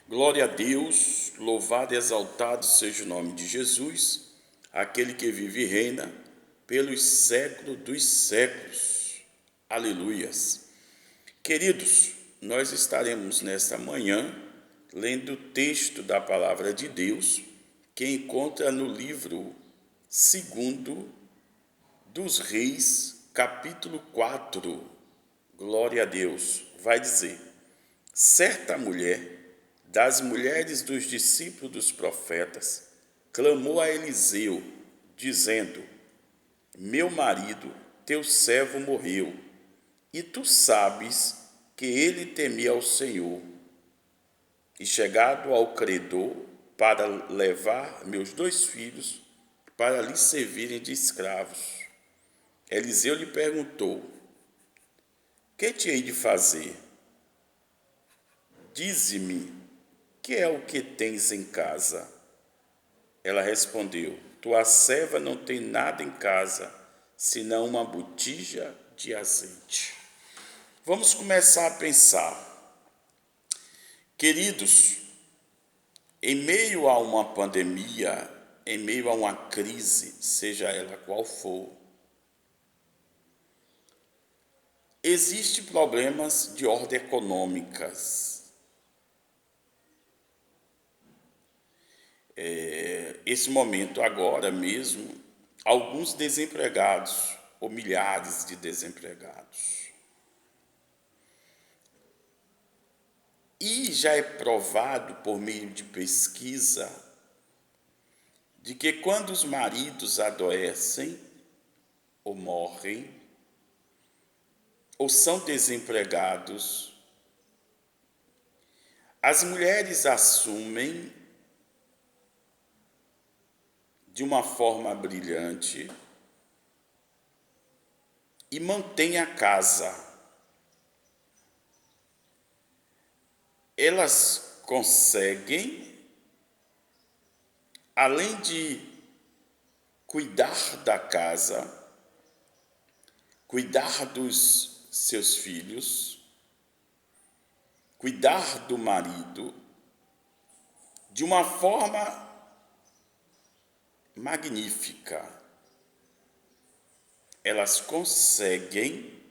Glória a Deus, louvado e exaltado seja o nome de Jesus, aquele que vive e reina pelos séculos dos séculos. Aleluias. Queridos, nós estaremos nesta manhã lendo o texto da palavra de Deus que encontra no livro 2 dos Reis, capítulo 4. Glória a Deus. Vai dizer: certa mulher das mulheres dos discípulos dos profetas clamou a Eliseu, dizendo: meu marido, teu servo, morreu, e tu sabes que ele temia ao Senhor. E chegado ao credor para levar meus 2 filhos para lhe servirem de escravos. Eliseu lhe perguntou: que te hei de fazer? Dize-me, que é o que tens em casa? Ela respondeu: tua serva não tem nada em casa, senão uma botija de azeite. Vamos começar a pensar. Queridos, em meio a uma pandemia, em meio a uma crise, seja ela qual for, existem problemas de ordem econômicas. Esse momento agora mesmo, alguns desempregados, ou milhares de desempregados. E já é provado por meio de pesquisa de que quando os maridos adoecem ou morrem, ou são desempregados, as mulheres assumem de uma forma brilhante e mantêm a casa. Elas conseguem, além de cuidar da casa, cuidar dos seus filhos, cuidar do marido, de uma forma magnífica. Elas conseguem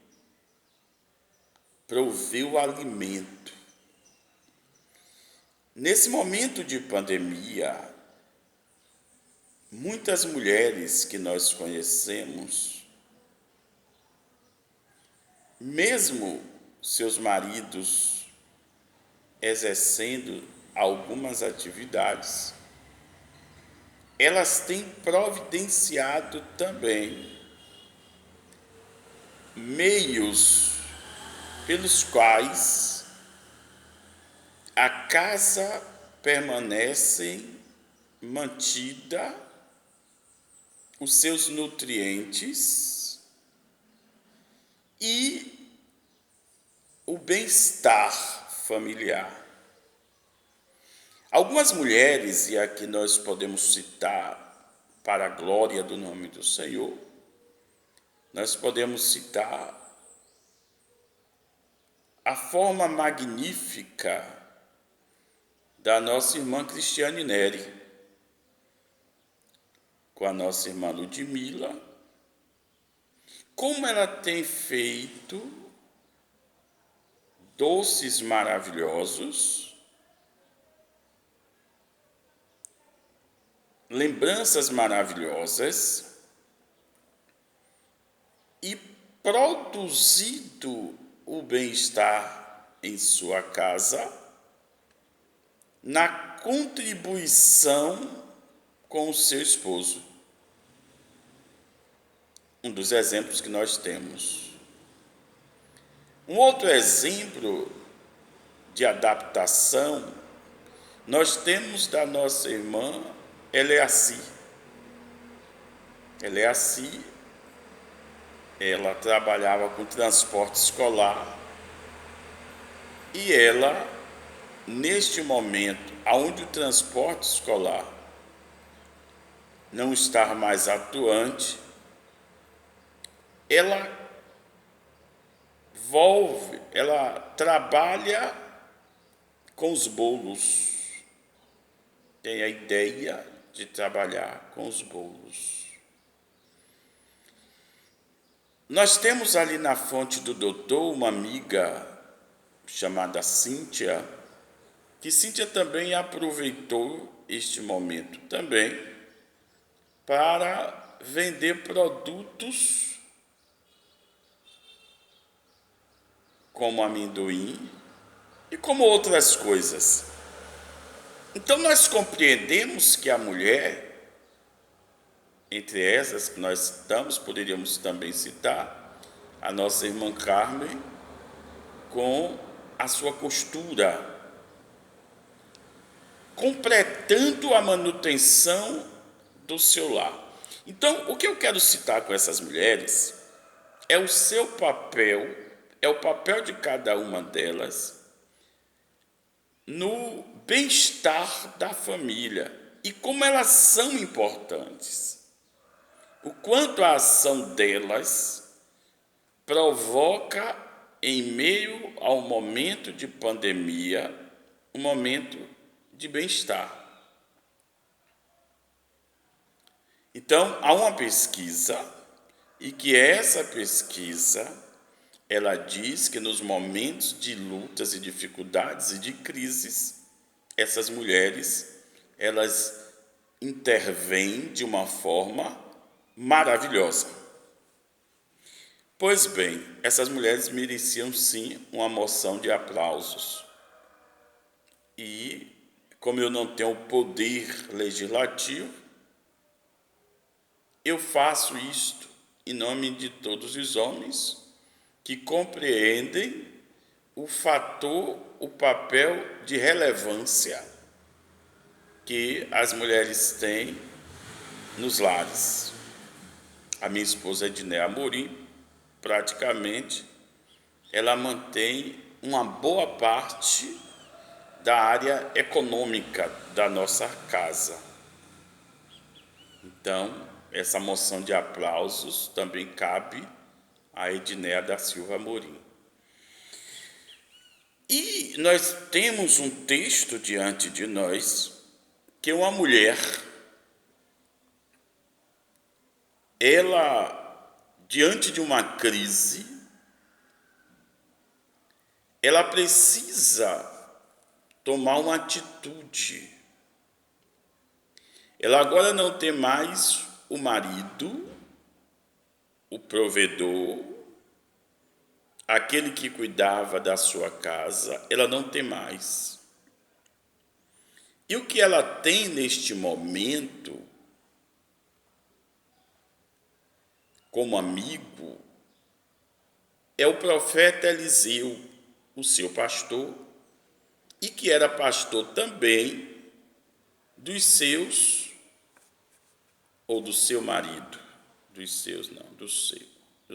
prover o alimento. Nesse momento de pandemia, muitas mulheres que nós conhecemos, mesmo seus maridos exercendo algumas atividades, elas têm providenciado também meios pelos quais a casa permanece mantida, os seus nutrientes e o bem-estar familiar. Algumas mulheres, e aqui nós podemos citar para a glória do nome do Senhor, nós podemos citar a forma magnífica da nossa irmã Cristiane Neri, com a nossa irmã Ludmila, como ela tem feito doces maravilhosos, lembranças maravilhosas e produzido o bem-estar em sua casa, na contribuição com o seu esposo. Um dos exemplos que nós temos. Um outro exemplo de adaptação, nós temos da nossa irmã Eleaci. Eleaci, ela trabalhava com transporte escolar e ela, neste momento, onde o transporte escolar não está mais atuante, ela ela trabalha com os bolos. Tem a ideia de trabalhar com os bolos. Nós temos ali na Fonte do Doutor uma amiga chamada Cíntia, que Cíntia também aproveitou este momento também para vender produtos como amendoim e como outras coisas. Então nós compreendemos que a mulher, entre essas que nós citamos, poderíamos também citar a nossa irmã Carmen, com a sua costura, completando a manutenção do seu lar. Então, o que eu quero citar com essas mulheres é o seu papel, é o papel de cada uma delas no bem-estar da família e como elas são importantes. O quanto a ação delas provoca, em meio ao momento de pandemia, um momento de bem-estar. Então, há uma pesquisa, e que essa pesquisa, ela diz que nos momentos de lutas e dificuldades e de crises, essas mulheres, elas intervêm de uma forma maravilhosa. Pois bem, essas mulheres mereciam sim uma moção de aplausos. E, como eu não tenho poder legislativo, eu faço isto em nome de todos os homens que compreendem o fator, o papel de relevância que as mulheres têm nos lares. A minha esposa Edné Amorim, praticamente, ela mantém uma boa parte da área econômica da nossa casa. Então, essa moção de aplausos também cabe a Edné da Silva Amorim. E nós temos um texto diante de nós que uma mulher, ela, diante de uma crise, ela precisa tomar uma atitude. Ela agora não tem mais o marido, o provedor, aquele que cuidava da sua casa, ela não tem mais. E o que ela tem neste momento, como amigo, é o profeta Eliseu, o seu pastor, e que era pastor também dos seus, ou do seu marido, do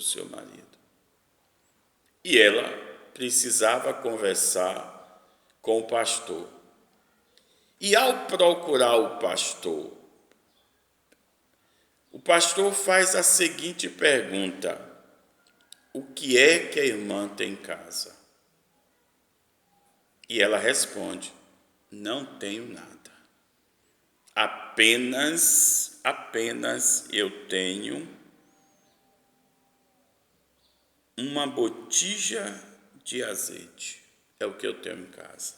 seu marido. E ela precisava conversar com o pastor. E ao procurar o pastor faz a seguinte pergunta: o que é que a irmã tem em casa? E ela responde: não tenho nada. Apenas eu tenho uma botija de azeite. É o que eu tenho em casa.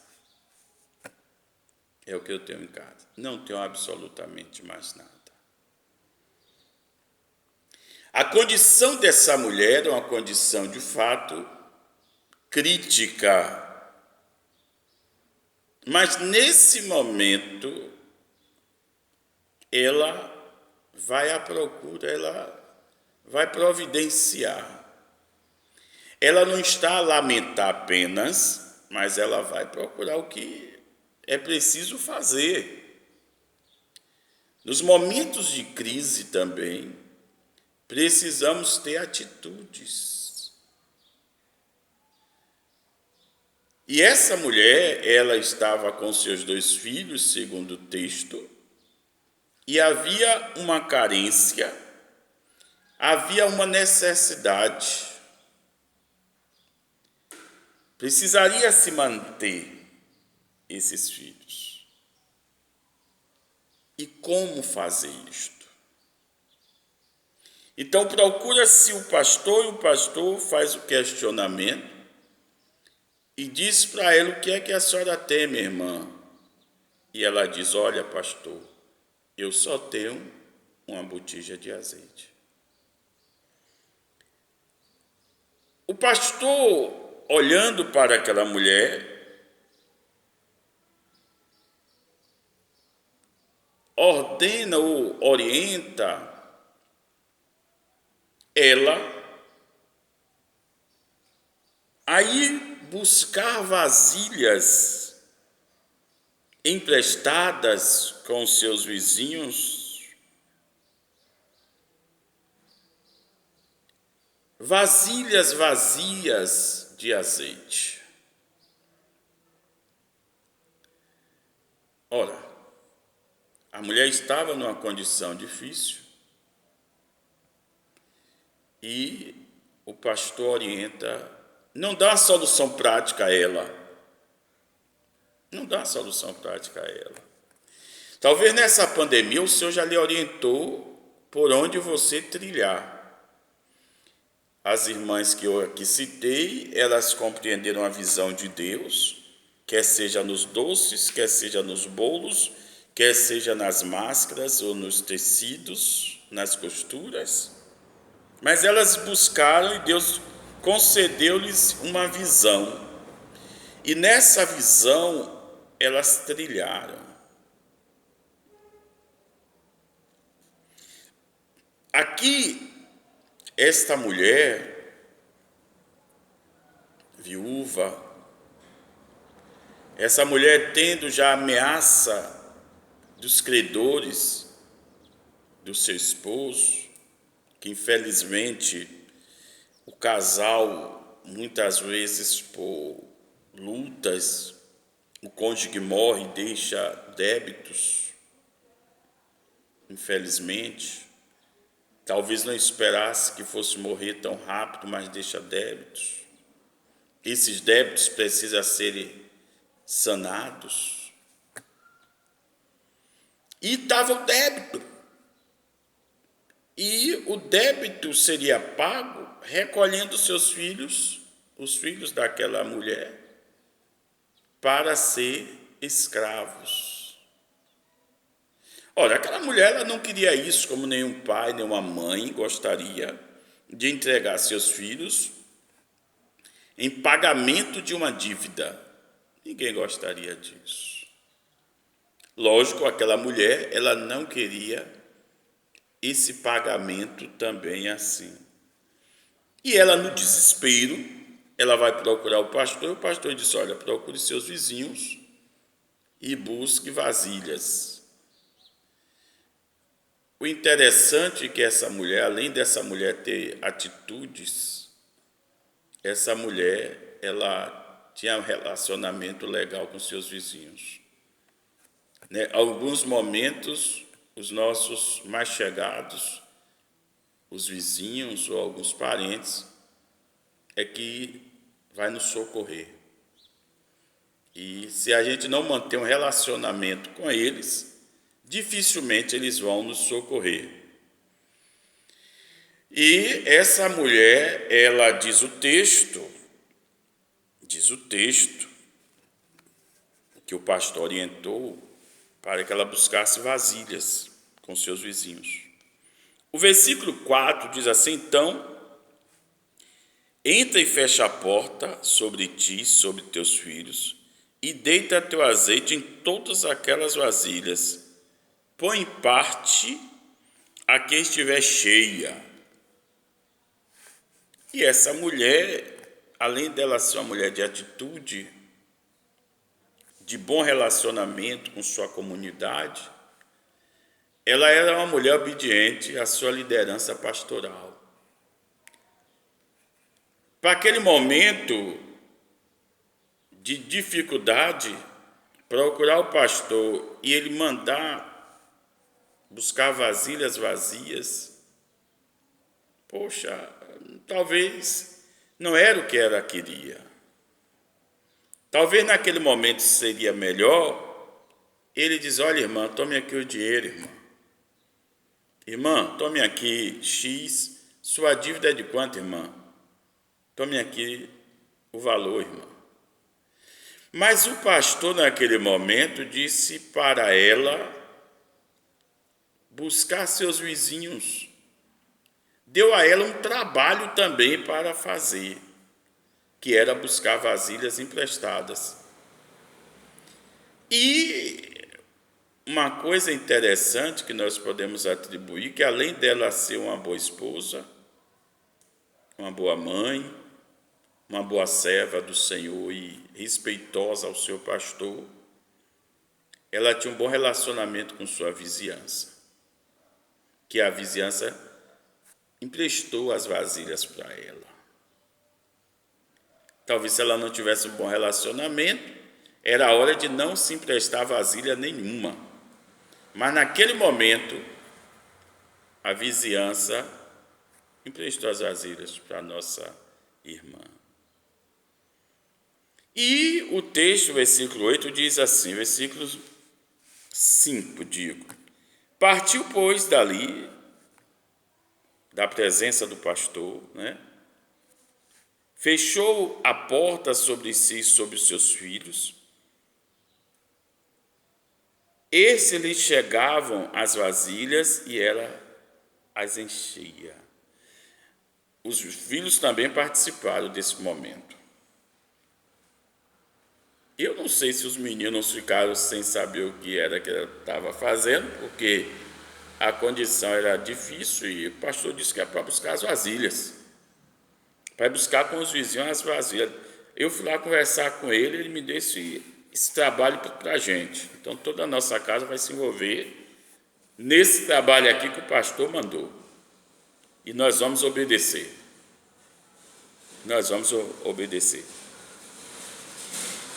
É o que eu tenho em casa. Não tenho absolutamente mais nada. A condição dessa mulher é uma condição, de fato, crítica. Mas, nesse momento, ela vai à procura, ela vai providenciar. Ela não está a lamentar apenas, mas ela vai procurar o que é preciso fazer. Nos momentos de crise também, precisamos ter atitudes. E essa mulher, ela estava com seus 2 filhos, segundo o texto, e havia uma carência, havia uma necessidade. Precisaria se manter. esses filhos. E como fazer isto? Então procura-se o pastor, e o pastor faz o questionamento e diz para ela: o que é que a senhora tem, minha irmã? E ela diz: olha, pastor, eu só tenho uma botija de azeite. O pastor, olhando para aquela mulher, ordena ou orienta ela a ir buscar vasilhas emprestadas com seus vizinhos, vasilhas vazias de azeite. Ora, a mulher estava numa condição difícil e o pastor orienta, não dá solução prática a ela. Não dá solução prática a ela. Talvez nessa pandemia o Senhor já lhe orientou por onde você trilhar. As irmãs que eu aqui citei, elas compreenderam a visão de Deus, quer seja nos doces, quer seja nos bolos, quer seja nas máscaras ou nos tecidos, nas costuras. Mas elas buscaram e Deus concedeu-lhes uma visão. E nessa visão, elas trilharam. Aqui, esta mulher, viúva, essa mulher tendo já a ameaça dos credores do seu esposo, que infelizmente o casal, muitas vezes por lutas, o cônjuge morre e deixa débitos, infelizmente. Talvez não esperasse que fosse morrer tão rápido, mas deixa débitos. Esses débitos precisam ser sanados. E estava o débito. E o débito seria pago recolhendo seus filhos, os filhos daquela mulher, para ser escravos. Ora, aquela mulher ela não queria isso, como nenhum pai, nenhuma mãe gostaria de entregar seus filhos em pagamento de uma dívida. Ninguém gostaria disso. Lógico, aquela mulher, ela não queria esse pagamento também assim. E ela, no desespero, ela vai procurar o pastor, e o pastor disse: olha, procure seus vizinhos e busque vasilhas. O interessante é que essa mulher, além dessa mulher ter atitudes, essa mulher, ela tinha um relacionamento legal com seus vizinhos. Alguns momentos, os nossos mais chegados, os vizinhos ou alguns parentes, é que vai nos socorrer. E se a gente não manter um relacionamento com eles, dificilmente eles vão nos socorrer. E essa mulher, ela diz o texto que o pastor orientou para que ela buscasse vasilhas com seus vizinhos. O versículo 4 diz assim: então, entra e fecha a porta sobre ti, sobre teus filhos, e deita teu azeite em todas aquelas vasilhas. Põe parte a quem estiver cheia. E essa mulher, além dela ser uma mulher de atitude, de bom relacionamento com sua comunidade, ela era uma mulher obediente à sua liderança pastoral. Para aquele momento de dificuldade, procurar o pastor e ele mandar buscar vasilhas vazias, poxa, talvez não era o que ela queria. Talvez naquele momento seria melhor ele dizer: olha, irmã, tome aqui o dinheiro, irmã. Irmã, tome aqui X. Sua dívida é de quanto, irmã? Tome aqui o valor, irmã. Mas o pastor, naquele momento, disse para ela buscar seus vizinhos. Deu a ela um trabalho também para fazer, que era buscar vasilhas emprestadas. E uma coisa interessante que nós podemos atribuir, que além dela ser uma boa esposa, uma boa mãe, uma boa serva do Senhor e respeitosa ao seu pastor, ela tinha um bom relacionamento com sua vizinhança, que a vizinhança emprestou as vasilhas para ela. Talvez se ela não tivesse um bom relacionamento, era a hora de não se emprestar vasilha nenhuma. Mas naquele momento, a vizinhança emprestou as vasilhas para a nossa irmã. E o texto, versículo 8, diz assim, versículo 5, digo: partiu, pois, dali, da presença do pastor, fechou a porta sobre si e sobre os seus filhos. Esses lhe chegavam as vasilhas e ela as enchia. Os filhos também participaram desse momento. Eu não sei se os meninos ficaram sem saber o que era que ela estava fazendo, porque a condição era difícil e o pastor disse que é para buscar as vasilhas, para buscar com os vizinhos as vasilhas. Eu fui lá conversar com ele, ele me deu esse trabalho para a gente. Então, toda a nossa casa vai se envolver nesse trabalho aqui que o pastor mandou. E nós vamos obedecer. Nós vamos obedecer.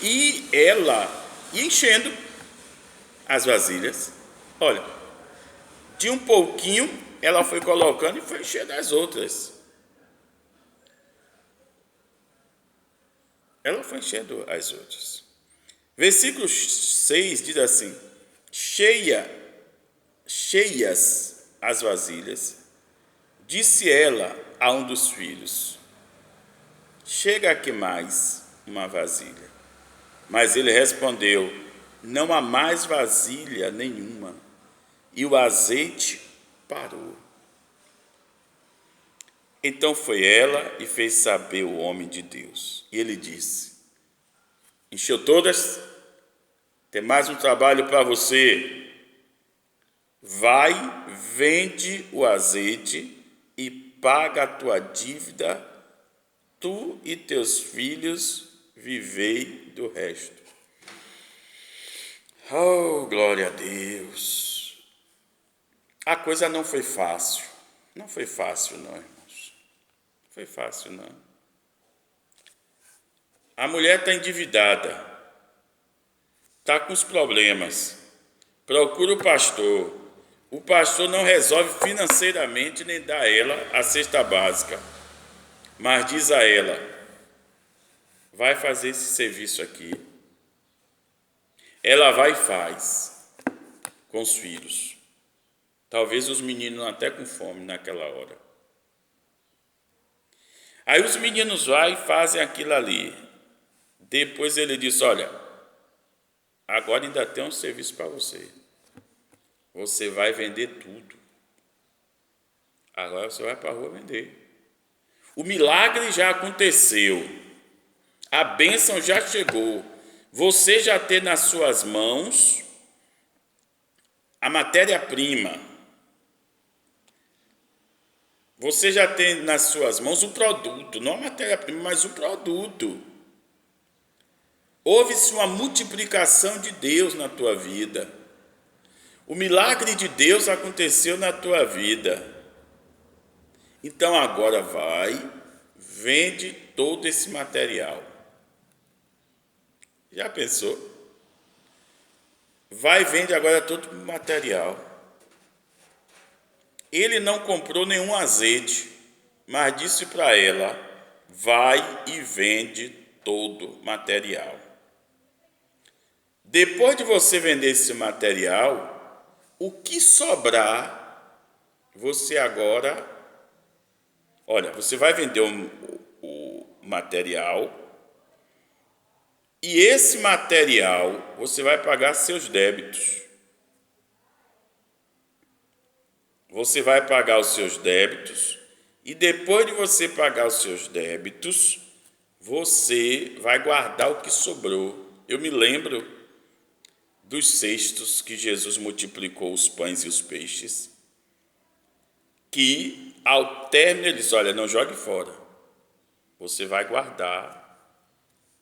E ela ia enchendo as vasilhas. Olha, de um pouquinho ela foi colocando e foi enchendo as outras. Ela foi enchendo as outras. Versículo 6 diz assim: cheias as vasilhas, disse ela a um dos filhos: chega aqui mais uma vasilha. Mas ele respondeu: não há mais vasilha nenhuma. E o azeite parou. Então foi ela e fez saber o homem de Deus. E ele disse: encheu todas? Tem mais um trabalho para você. Vai, vende o azeite e paga a tua dívida. Tu e teus filhos vivei do resto. Oh, glória a Deus. A coisa não foi fácil. Não foi fácil, não, irmãos. Não foi fácil, não. A mulher está endividada. Está com os problemas. Procura o pastor. O pastor não resolve financeiramente nem dá a ela a cesta básica. Mas diz a ela: vai fazer esse serviço aqui. Ela vai e faz com os filhos. Talvez os meninos até com fome naquela hora. Aí os meninos vão e fazem aquilo ali. Depois ele diz: olha, agora ainda tem um serviço para você. Você vai vender tudo. Agora você vai para a rua vender. O milagre já aconteceu. A bênção já chegou. Você já tem nas suas mãos a matéria-prima. Você já tem nas suas mãos o produto, não a matéria-prima, mas o produto. Houve-se uma multiplicação de Deus na tua vida. O milagre de Deus aconteceu na tua vida. Então agora vai, vende todo esse material. Já pensou? Vai e vende agora todo o material. Ele não comprou nenhum azeite, mas disse para ela: vai e vende todo o material. Depois de você vender esse material, o que sobrar, você agora, olha, você vai vender o material, e esse material você vai pagar seus débitos. Você vai pagar os seus débitos, e depois de você pagar os seus débitos, você vai guardar o que sobrou. Eu me lembro dos cestos que Jesus multiplicou os pães e os peixes, que ao término ele disse: olha, não jogue fora, você vai guardar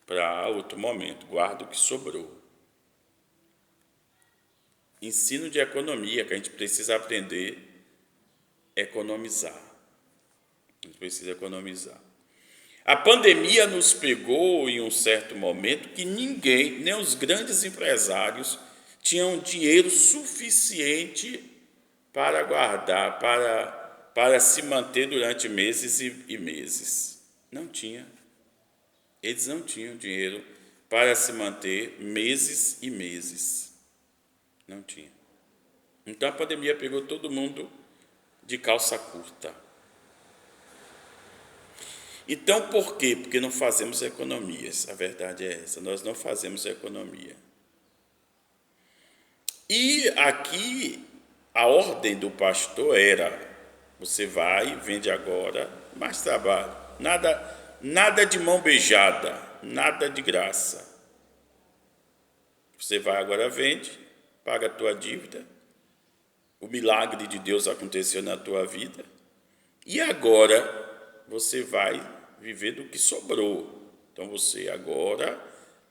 para outro momento, guarda o que sobrou. Ensino de economia, que a gente precisa aprender a economizar. A gente precisa economizar. A pandemia nos pegou em um certo momento que ninguém, nem os grandes empresários, tinham dinheiro suficiente para guardar, para se manter durante meses e meses. Não tinha. Eles não tinham dinheiro para se manter meses e meses. Não tinha. Então a pandemia pegou todo mundo de calça curta. Então, por quê? Porque não fazemos economias. A verdade é essa, nós não fazemos economia. E aqui, a ordem do pastor era: você vai, vende agora, mais trabalho. Nada de mão beijada, nada de graça. Você vai agora, vende, paga a tua dívida. O milagre de Deus aconteceu na tua vida. E agora você vai viver do que sobrou. Então você agora,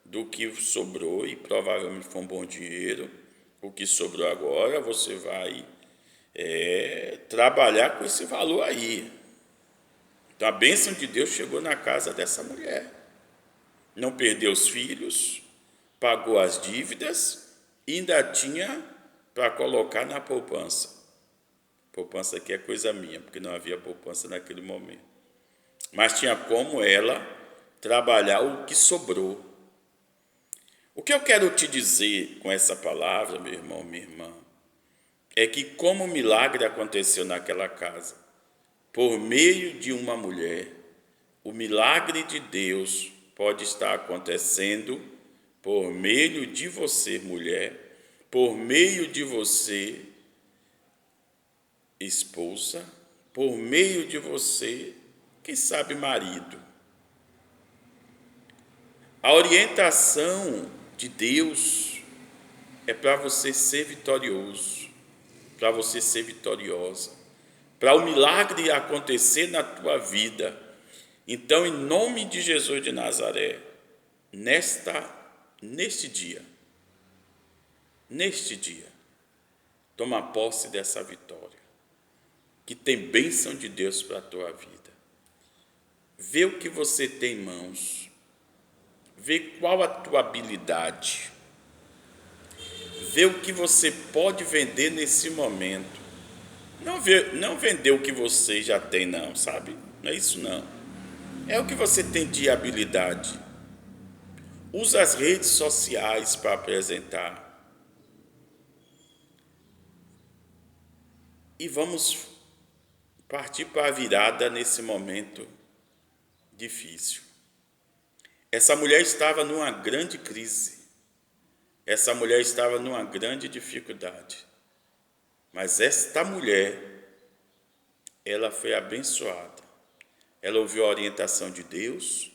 do que sobrou, e provavelmente foi um bom dinheiro, o que sobrou agora, você vai trabalhar com esse valor aí. Então a bênção de Deus chegou na casa dessa mulher. Não perdeu os filhos, pagou as dívidas e ainda tinha para colocar na poupança. Poupança aqui é coisa minha, porque não havia poupança naquele momento. Mas tinha como ela trabalhar o que sobrou. O que eu quero te dizer com essa palavra, meu irmão, minha irmã, é que como o milagre aconteceu naquela casa, por meio de uma mulher, o milagre de Deus pode estar acontecendo por meio de você, mulher, por meio de você, esposa, por meio de você, quem sabe marido. A orientação de Deus é para você ser vitorioso, para você ser vitoriosa, para o milagre acontecer na tua vida. Então, em nome de Jesus de Nazaré, neste dia, toma posse dessa vitória, que tem bênção de Deus para a tua vida. Vê o que você tem em mãos, vê qual a tua habilidade, vê o que você pode vender nesse momento. Não vender o que você já tem, não, sabe? Não é isso, não. É o que você tem de habilidade. Usa as redes sociais para apresentar. E vamos partir para a virada nesse momento difícil. Essa mulher estava numa grande crise. Essa mulher estava numa grande dificuldade. Mas esta mulher, ela foi abençoada. Ela ouviu a orientação de Deus,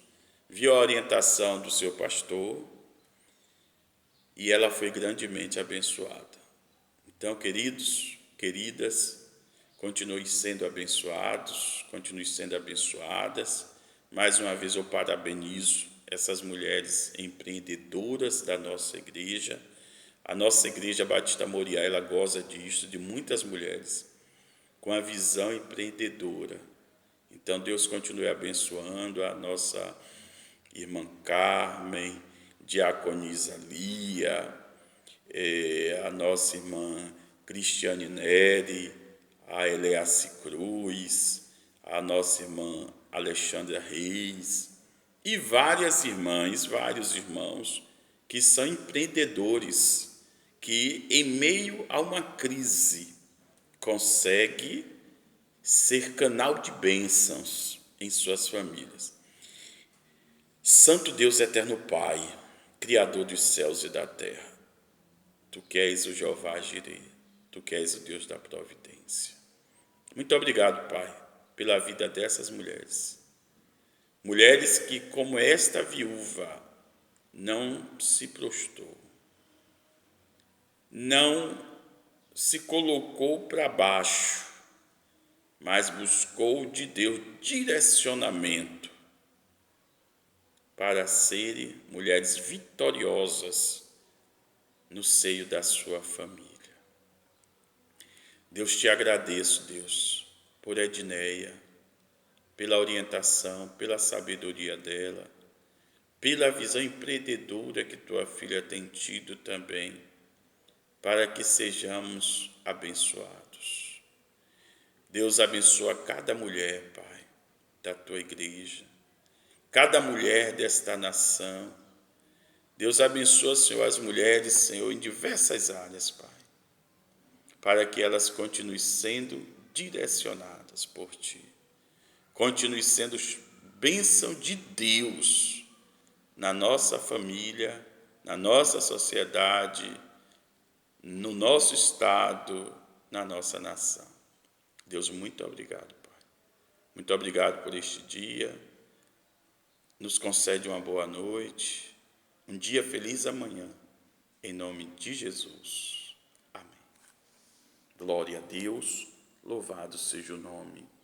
viu a orientação do seu pastor, e ela foi grandemente abençoada. Então, queridos, queridas, continue sendo abençoados, continue sendo abençoadas. Mais uma vez eu parabenizo essas mulheres empreendedoras da nossa igreja. A nossa igreja Batista Moriá, ela goza disso, de muitas mulheres com a visão empreendedora. Então, Deus continue abençoando a nossa irmã Carmen, diaconisa Lia, a nossa irmã Cristiane Neri, a Eleace Cruz, a nossa irmã Alexandra Reis, e várias irmãs, vários irmãos que são empreendedores, que em meio a uma crise consegue ser canal de bênçãos em suas famílias. Santo Deus eterno Pai, Criador dos céus e da terra, Tu que és o Jeová Jireh, Tu que és o Deus da providência. Muito obrigado, Pai, pela vida dessas mulheres. Mulheres que, como esta viúva, não se prostrou, não se colocou para baixo, mas buscou de Deus direcionamento para serem mulheres vitoriosas no seio da sua família. Deus, te agradeço, Deus, por Edneia, pela orientação, pela sabedoria dela, pela visão empreendedora que tua filha tem tido também, para que sejamos abençoados. Deus abençoa cada mulher, Pai, da tua igreja, cada mulher desta nação. Deus abençoa, Senhor, as mulheres, Senhor, em diversas áreas, Pai, para que elas continuem sendo direcionadas por Ti. Continue sendo bênção de Deus na nossa família, na nossa sociedade, no nosso estado, na nossa nação. Deus, muito obrigado, Pai. Muito obrigado por este dia. Nos concede uma boa noite, um dia feliz amanhã, em nome de Jesus. Amém. Glória a Deus, louvado seja o nome